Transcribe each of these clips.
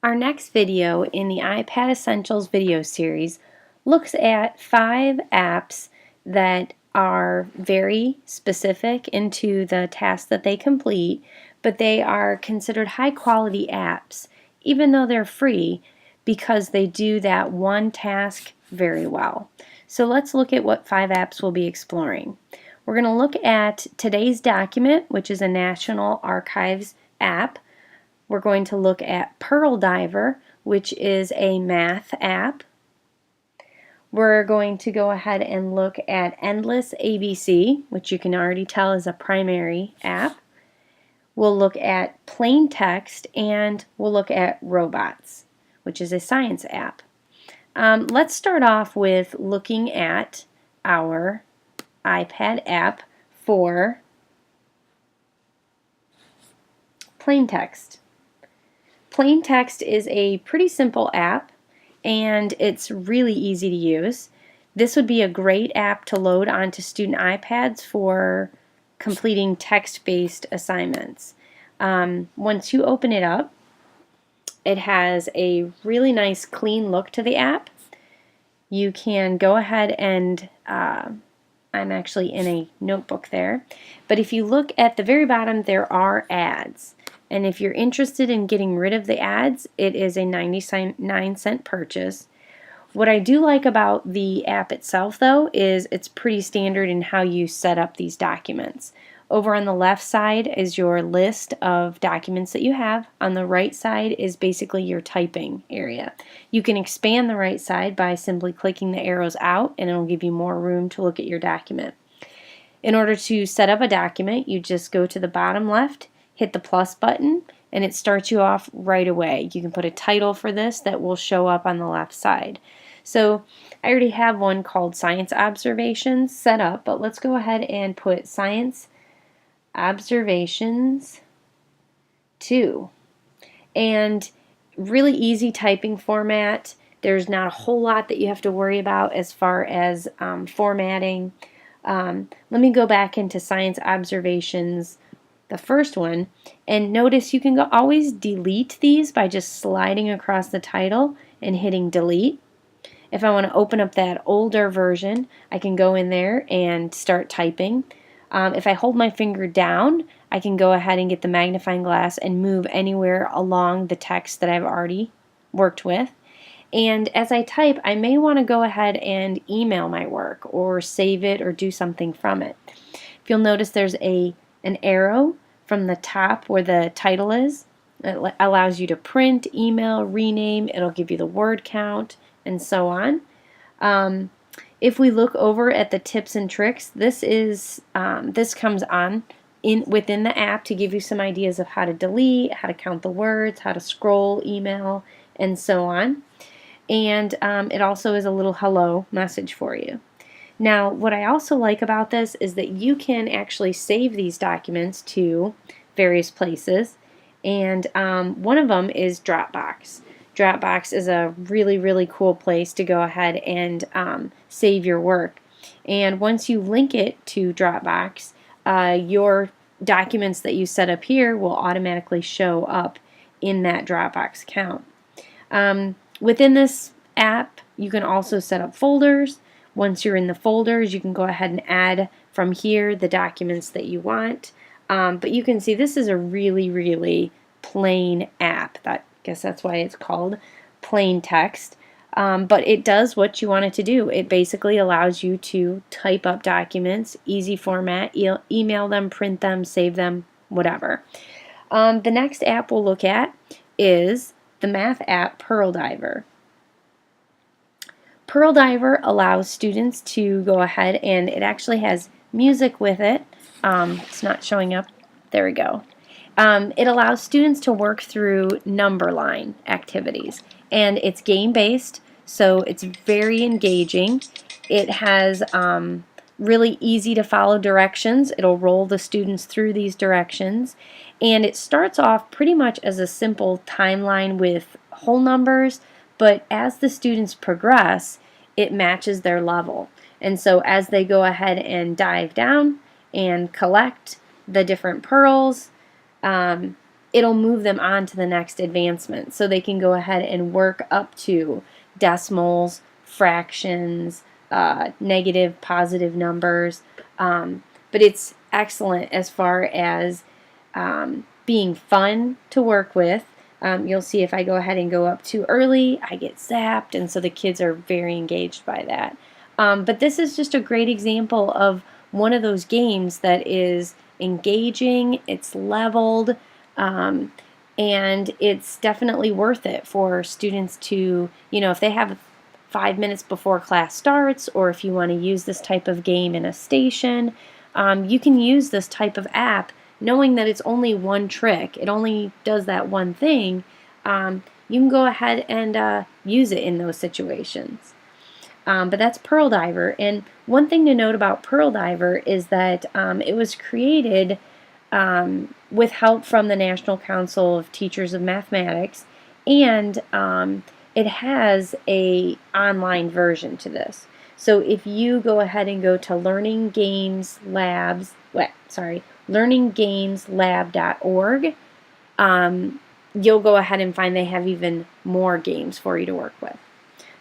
Our next video in the iPad Essentials video series looks at 5 apps that are very specific into the tasks that they complete, but they are considered high quality apps, even though they're free, because they do that one task very well. So let's look at what 5 apps we'll be exploring. We're going to look at today's document, which is a National Archives app. We're going to look at Pearl Diver, which is a math app. We're going to go ahead and look at Endless ABC, which you can already tell is a primary app. We'll look at Plain Text, and we'll look at Robots, which is a science app. Let's start off with looking at our iPad app for Plain Text. Plain Text is a pretty simple app, and it's really easy to use. This would be a great app to load onto student iPads for completing text-based assignments. Once you open it up, it has a really nice clean look to the app. You can go ahead and I'm actually in a notebook there, but if you look at the very bottom, there are ads. And if you're interested in getting rid of the ads, it is a 99-cent purchase. What I do like about the app itself, though, is it's pretty standard in how you set up these documents. Over on the left side is your list of documents that you have. On the right side is basically your typing area. You can expand the right side by simply clicking the arrows out, and it'll give you more room to look at your document. In order to set up a document, you just go to the bottom left, hit the plus button, and it starts you off right away. You can put a title for this that will show up on the left side. So I already have one called Science Observations set up, but let's go ahead and put Science Observations 2. And really easy typing format. There's not a whole lot that you have to worry about as far as formatting. Let me go back into Science Observations, the first one, and notice you can always delete these by just sliding across the title and hitting delete. If I want to open up that older version, I can go in there and start typing. If I hold my finger down, I can go ahead and get the magnifying glass and move anywhere along the text that I've already worked with. And as I type, I may want to go ahead and email my work or save it or do something from it. If you'll notice, there's an arrow from the top where the title is. It allows you to print, email, rename. It'll give you the word count and so on. If we look over at the tips and tricks, this comes on within the app to give you some ideas of how to delete, how to count the words, how to scroll, email, and so on. And it also is a little hello message for you. Now, what I also like about this is that you can actually save these documents to various places, and one of them is Dropbox. Dropbox is a really, really cool place to go ahead and save your work. And once you link it to Dropbox, your documents that you set up here will automatically show up in that Dropbox account. Within this app, you can also set up folders. Once you're in the folders, you can go ahead and add from here the documents that you want. But you can see this is a really, really plain app. I guess that's why it's called Plain Text. But it does what you want it to do. It basically allows you to type up documents, easy format, email them, print them, save them, whatever. The next app we'll look at is the math app Pearl Diver. Pearl Diver allows students to go ahead, and it actually has music with it. It's not showing up. There we go. It allows students to work through number line activities, and it's game-based, so it's very engaging. It has really easy to follow directions. It'll roll the students through these directions, and it starts off pretty much as a simple timeline with whole numbers, but as the students progress, it matches their level. And so as they go ahead and dive down and collect the different pearls, it'll move them on to the next advancement. So they can go ahead and work up to decimals, fractions, negative, positive numbers. But it's excellent as far as being fun to work with. You'll see if I go ahead and go up too early, I get zapped, and so the kids are very engaged by that. But this is just a great example of one of those games that is engaging, it's leveled, and it's definitely worth it for students to, if they have 5 minutes before class starts, or if you want to use this type of game in a station, you can use this type of app knowing that it's only one trick. It only does that one thing. You can go ahead and use it in those situations. But that's Pearl Diver. And one thing to note about Pearl Diver is that it was created with help from the National Council of Teachers of Mathematics, and it has a online version to this. So if you go ahead and go to learninggameslab.org, you'll go ahead and find they have even more games for you to work with.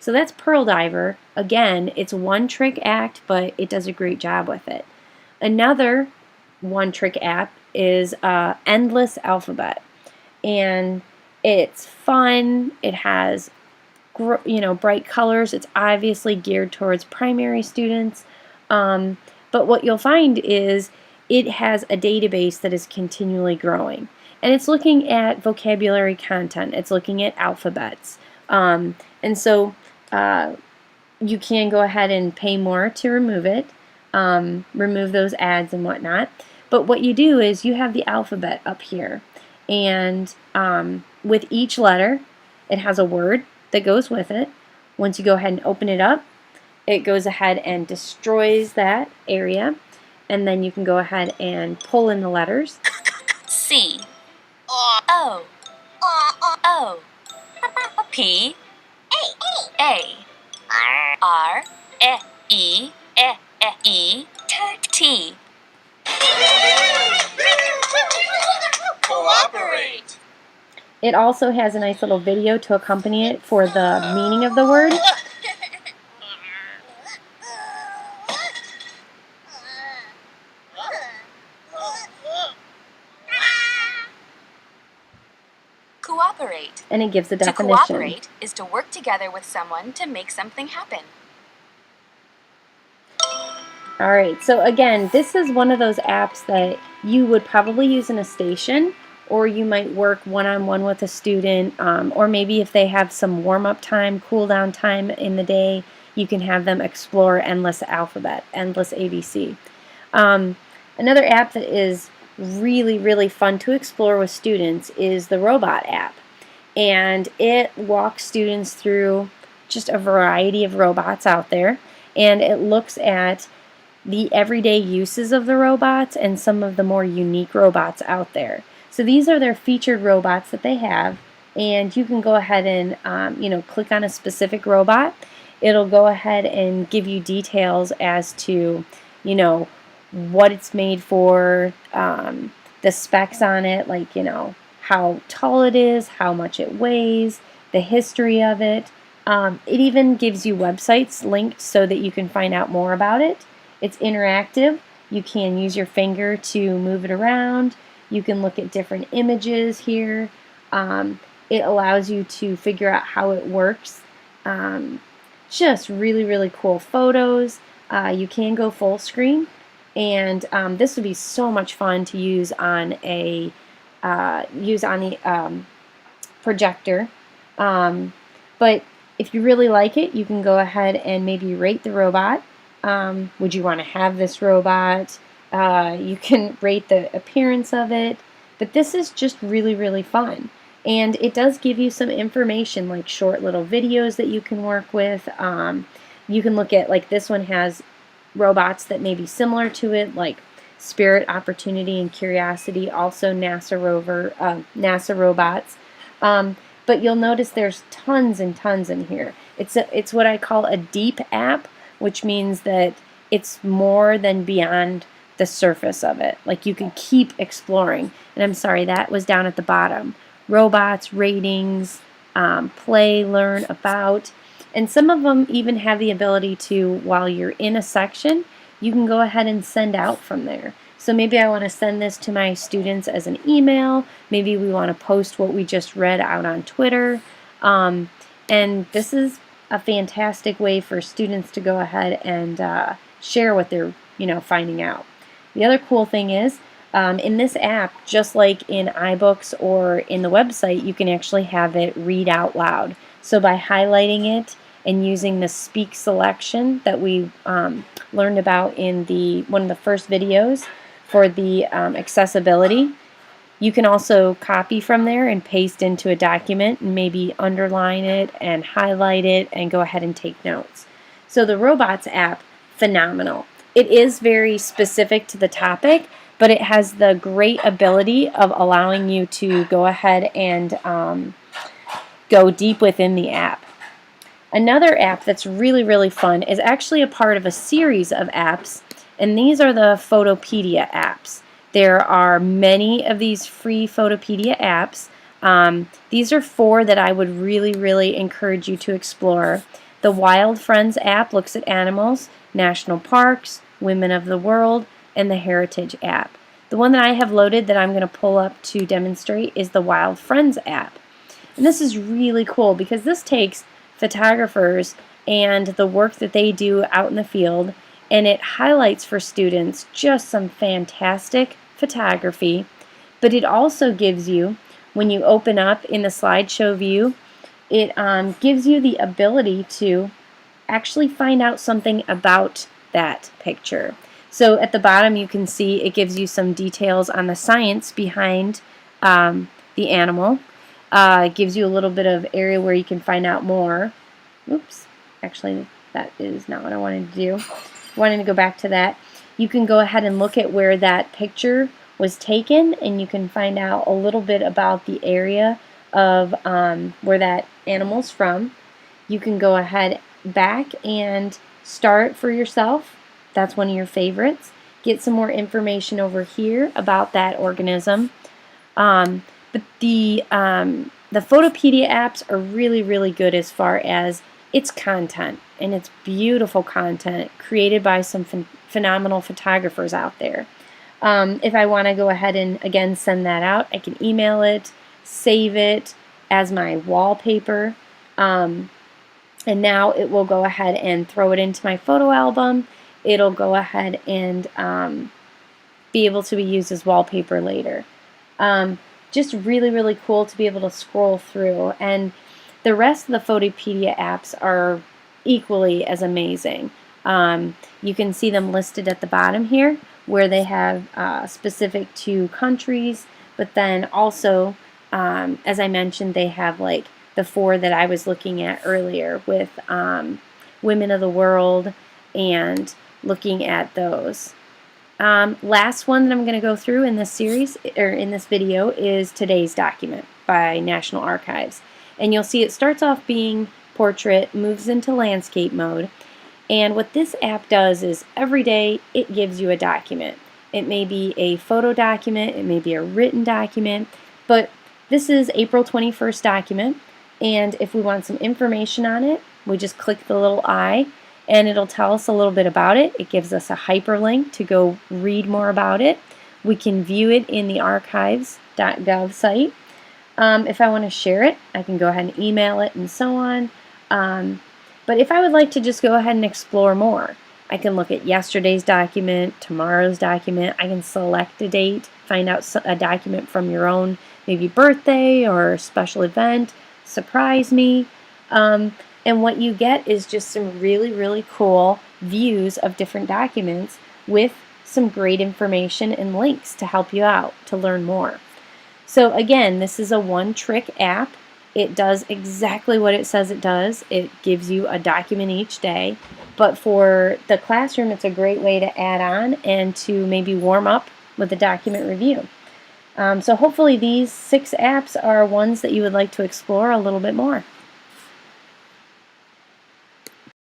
So that's Pearl Diver. Again, it's one trick act, but it does a great job with it. Another one trick app is Endless Alphabet, and it's fun. It has bright colors. It's obviously geared towards primary students, but what you'll find is it has a database that is continually growing, and it's looking at vocabulary content. It's looking at alphabets, and so you can go ahead and pay more to remove it, remove those ads and whatnot. But what you do is you have the alphabet up here, and with each letter, it has a word that goes with it. Once you go ahead and open it up, it goes ahead and destroys that area, and then you can go ahead and pull in the letters. C O O P A R E T. Cooperate. It also has a nice little video to accompany it for the meaning of the word. Cooperate. And it gives the definition. To cooperate is to work together with someone to make something happen. Alright, so again, this is one of those apps that you would probably use in a station, or you might work one-on-one with a student, or maybe if they have some warm-up time, cool-down time in the day, you can have them explore Endless Alphabet, Endless ABC. Another app that is really, really fun to explore with students is the Robot app. And it walks students through just a variety of robots out there, and it looks at the everyday uses of the robots and some of the more unique robots out there. So these are their featured robots that they have, and you can go ahead and click on a specific robot. It'll go ahead and give you details as to what it's made for, the specs on it, like how tall it is, how much it weighs, the history of it. It even gives you websites linked so that you can find out more about it. It's interactive. You can use your finger to move it around. You can look at different images here. It allows you to figure out how it works. Just really, really cool photos. You can go full screen, and this would be so much fun to use on the projector. But if you really like it, you can go ahead and maybe rate the robot. Would you want to have this robot? You can rate the appearance of it, but this is just really, really fun. And it does give you some information, like short little videos that you can work with. You can look at, like this one has robots that may be similar to it, like Spirit, Opportunity, and Curiosity, also NASA robots. But you'll notice there's tons and tons in here. It's what I call a deep app, which means that it's more than beyond the surface of it. Like you can keep exploring. And I'm sorry, that was down at the bottom. Robots, ratings, play, learn, about. And some of them even have the ability to, while you're in a section, you can go ahead and send out from there. So maybe I want to send this to my students as an email. Maybe we want to post what we just read out on Twitter. And this is a fantastic way for students to go ahead and share what they're finding out. The other cool thing is in this app, just like in iBooks or in the website, you can actually have it read out loud. So by highlighting it and using the speak selection that we learned about in one of the first videos for the accessibility, you can also copy from there and paste into a document and maybe underline it and highlight it and go ahead and take notes. So the Robots app, phenomenal. It is very specific to the topic, but it has the great ability of allowing you to go ahead and go deep within the app. Another app that's really, really fun is actually a part of a series of apps, and these are the Photopedia apps. There are many of these free Photopedia apps. These are 4 that I would really, really encourage you to explore. The Wild Friends app looks at animals, national parks, women of the world, and the Heritage app. The one that I have loaded that I'm going to pull up to demonstrate is the Wild Friends app. And this is really cool because this takes photographers and the work that they do out in the field, and it highlights for students just some fantastic photography, but it also gives you, when you open up in the slideshow view, it gives you the ability to actually find out something about that picture. So at the bottom you can see it gives you some details on the science behind the animal. It gives you a little bit of area where you can find out more. Oops, actually that is not what I wanted to do. I wanted to go back to that. You can go ahead and look at where that picture was taken, and you can find out a little bit about the area of where that animal's from. You can go ahead back and start for yourself. That's one of your favorites. Get some more information over here about that organism. But the Photopedia apps are really, really good as far as its content, and it's beautiful content created by some phenomenal photographers out there. If I want to go ahead and again send that out, I can email it, save it as my wallpaper, and now it will go ahead and throw it into my photo album. It'll go ahead and be able to be used as wallpaper later. Just really, really cool to be able to scroll through. And the rest of the Photopedia apps are equally as amazing. You can see them listed at the bottom here where they have specific to countries, but then also, as I mentioned, they have like the 4 that I was looking at earlier with Women of the World and looking at those. Last one that I'm going to go through in this series, or in this video, is today's document by National Archives. And you'll see it starts off being portrait, moves into landscape mode, and what this app does is every day it gives you a document. It may be a photo document, it may be a written document, but this is April 21st document, and if we want some information on it, we just click the little I, and it'll tell us a little bit about it. It gives us a hyperlink to go read more about it. We can view it in the archives.gov site. If I want to share it, I can go ahead and email it and so on. But if I would like to just go ahead and explore more, I can look at yesterday's document, tomorrow's document. I can select a date, find out a document from your own maybe birthday or special event, surprise me. And what you get is just some really, really cool views of different documents with some great information and links to help you out to learn more. So again, this is a one-trick app. It does exactly what it says it does. It gives you a document each day. But for the classroom, it's a great way to add on and to maybe warm up with a document review. So hopefully these 6 apps are ones that you would like to explore a little bit more.